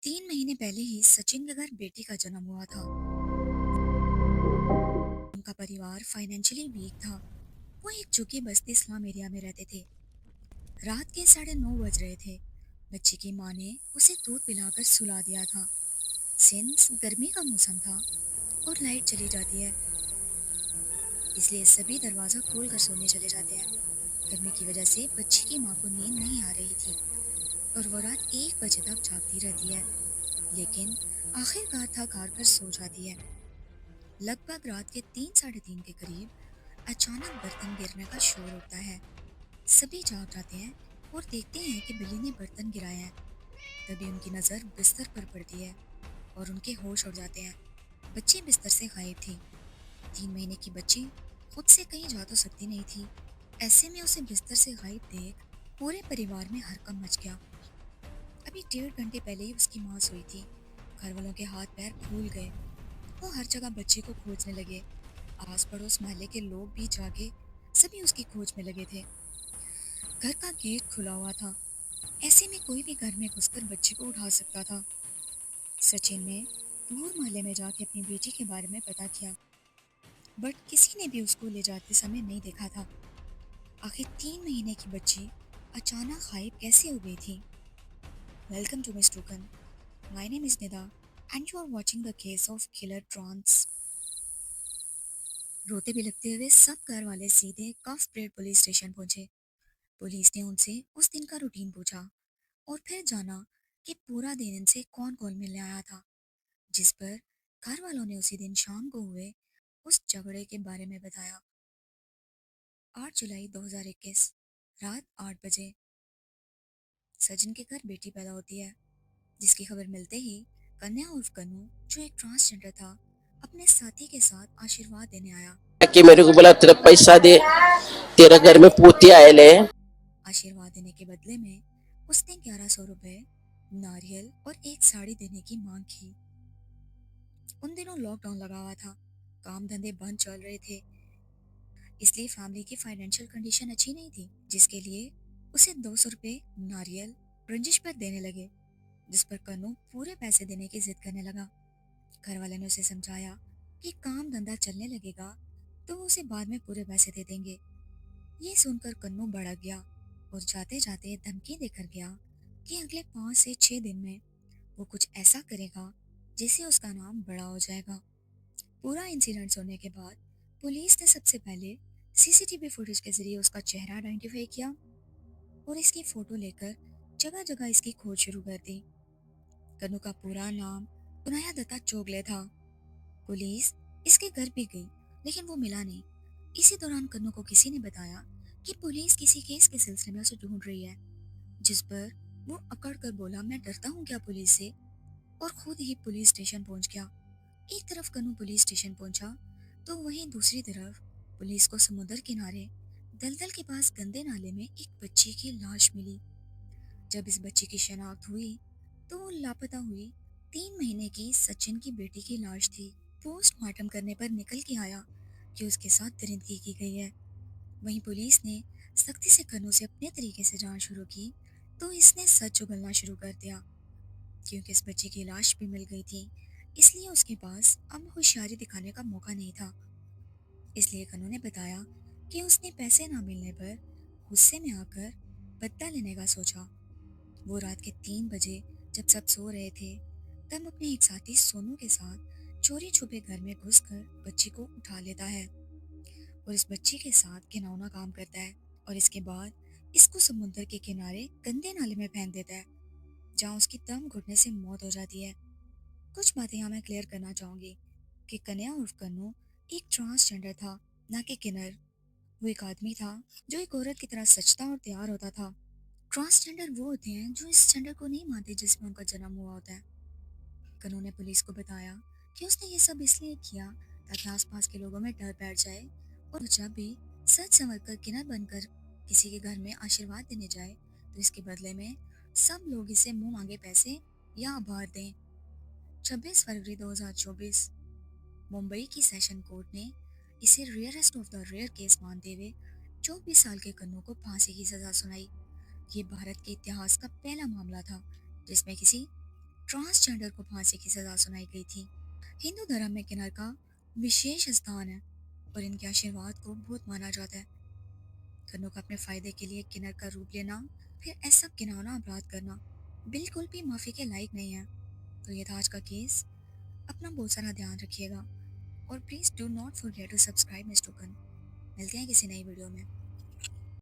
3 महीने पहले ही सचिन के घर बेटी का जन्म हुआ था। उनका परिवार फाइनेंशियली वीक था। वो एक झुग्गी बस्ती स्लम एरिया में रहते थे। रात के 9:30 बज रहे थे। बच्ची की माँ ने उसे दूध पिलाकर सुला दिया था। सिंस गर्मी का मौसम था और लाइट चली जाती है, इसलिए सभी दरवाजा खोल कर सोने चले जाते हैं। गर्मी की वजह से बच्ची की माँ को नींद नहीं आ रही थी और वो रात 1 बजे तक जागती रहती है, लेकिन आखिरकार थक हार कर सो जाती है। लगभग रात के 3 साढ़े 3 के करीब अचानक बर्तन गिरने का शोर उठता है। सभी जाग जाते हैं और देखते हैं कि बिल्ली ने बर्तन गिराया है। तभी उनकी नज़र बिस्तर पर पड़ती है और उनके होश उड़ जाते हैं। बच्ची बिस्तर से गायब थी। 3 महीने की बच्ची खुद से कहीं जा तो सकती नहीं थी। ऐसे में उसे बिस्तर से गायब देख पूरे परिवार में हड़कंप मच गया। अभी 1.5 घंटे पहले ही उसकी माँ सोई थी। घर वालों के हाथ पैर फूल गए। वो हर जगह बच्ची को खोजने लगे। आस पड़ोस मोहल्ले के लोग भी जागे, सभी उसकी खोज में लगे थे। घर का गेट खुला हुआ था, ऐसे में कोई भी घर में घुसकर बच्ची को उठा सकता था। सचिन ने दूर मोहल्ले में जाके अपनी बेटी के बारे में पता किया, बट किसी ने भी उसको ले जाते समय नहीं देखा था। आखिर 3 महीने की बच्ची अचानक गायब कैसे हो गई थी? Welcome to Miss Toucan. My name is Nida and you are watching the case of killer trance. रोते बिलखते हुए सब घर वाले सीधे कफ परेड पुलिस स्टेशन पहुंचे। पुलिस ने उनसे उस दिन का रूटीन पूछा और फिर जाना कि पूरा दिन इनसे कौन कौन मिलने आया था, जिस पर घर वालों ने उसी दिन शाम को हुए उस झगड़े के बारे में बताया। 8 जुलाई 2021 रात 8 बजे सचिन के घर बेटी पैदा होती है, जिसकी खबर मिलते ही कन्या उर्फ कन्नू, जो एक ट्रांसजेंडर था, अपने साथी के साथ आशीर्वाद देने आया। कि मेरे को बोला तेरा पैसा दे, तेरा घर में पूती आयल है। आशीर्वाद देने के बदले में उसने 1100 रुपए, नारियल और एक साड़ी देने की मांग की। उन दिनों लॉकडाउन लगा हुआ था, काम धंधे बंद चल रहे थे, इसलिए फैमिली की फाइनेंशियल कंडीशन अच्छी नहीं थी, जिसके लिए उसे 200 रुपए नारियल रंजिश पर देने लगे, जिस पर कन्नू पूरे पैसे देने की जिद करने लगा। घर वाले ने उसे समझाया कि काम धंधा चलने लगेगा तो वो उसे बाद में पूरे पैसे दे देंगे। ये सुनकर कन्नू भड़क गया और जाते जाते धमकी देकर गया कि अगले 5 से 6 दिन में वो कुछ ऐसा करेगा जिससे उसका नाम बड़ा हो जाएगा। पूरा इंसिडेंट सुनने के बाद पुलिस ने सबसे पहले सीसीटीवी फुटेज के जरिए उसका चेहरा आइडेंटिफाई किया और इसकी फोटो लेकर जगह जगह इसकी खोज शुरू कर दी। कन्नू का पूरा नाम उनाया दत्ता चोगले था। पुलिस इसके घर भी गई, लेकिन वो मिला नहीं। इसी दौरान कन्नू को किसी ने बताया कि पुलिस किसी केस के सिलसिले में उसे ढूंढ रही है, जिस पर वो अकड़ कर बोला, मैं डरता हूँ क्या पुलिस से, और खुद ही पुलिस स्टेशन पहुंच गया। एक तरफ कन्नू पुलिस स्टेशन पहुंचा तो वहीं दूसरी तरफ पुलिस को समुद्र किनारे दलदल के पास गंदे नाले में एक बच्ची की लाश मिली। जब इस बच्ची की शनाख्त हुई तो वो लापता हुई 3 महीने की सचिन की बेटी की लाश थी। पोस्टमार्टम करने पर निकल के आया कि उसके साथ दरिंदगी की गई है। वहीं पुलिस ने सख्ती से कन्नू से अपने तरीके से जांच शुरू की तो इसने सच उगलना शुरू कर दिया। क्योंकि इस बच्ची की लाश भी मिल गई थी, इसलिए उसके पास अब होशियारी दिखाने का मौका नहीं था। इसलिए कन्नू ने बताया कि उसने पैसे ना मिलने पर गुस्से में आकर बदला लेने का सोचा। वो रात के 3 बजे जब सब सो रहे थे, तब अपने एक साथी सोनू के साथ चोरी छुपे घर में घुसकर बच्ची को उठा लेता है और इस बच्ची के साथ घिनौना काम करता है और इसके बाद इसको समुद्र के किनारे गंदे नाले में फेंक देता है, जहाँ उसकी दम घुटने से मौत हो जाती है। कुछ बातें यहाँ मैं क्लियर करना चाहूंगी कि कन्या उर्फ कन्नू एक ट्रांसजेंडर था, ना कि किन्नर। वो एक आदमी था जो एक औरत की तरह सजता और तैयार होता था। ट्रांसजेंडर वो होते हैं जो इस जेंडर को नहीं मानते जिसमें उनका जन्म हुआ होता है। कन्नू ने पुलिस को बताया कि उसने ये सब इसलिए किया ताकि आसपास के लोगों में डर बैठ जाए और जब भी सच संवर कर किन्नर बनकर किसी के घर में आशीर्वाद देने जाए तो इसके बदले में सब लोग इसे मुंह मांगे पैसे या आभार दें। 26 फरवरी 2024 मुंबई की सेशन कोर्ट ने इसे rarest of the rare case मानते हुए 24 साल के कन्नू को फांसी की सजा सुनाई। ये भारत के इतिहास का पहला मामला था जिसमें किसी ट्रांसजेंडर को फांसी की सजा सुनाई गई थी। हिंदू धर्म में किन्नर का विशेष स्थान है और इनके आशीर्वाद को बहुत माना जाता है। कन्नों का अपने फायदे के लिए किन्नर का रूप लेना, फिर ऐसा घिनौना अपराध करना बिल्कुल भी माफी के लायक नहीं है। तो ये था आज का केस। अपना बहुत सारा ध्यान रखिएगा और please do not forget to subscribe Miss Toucan. मिलते हैं किसी नई वीडियो में।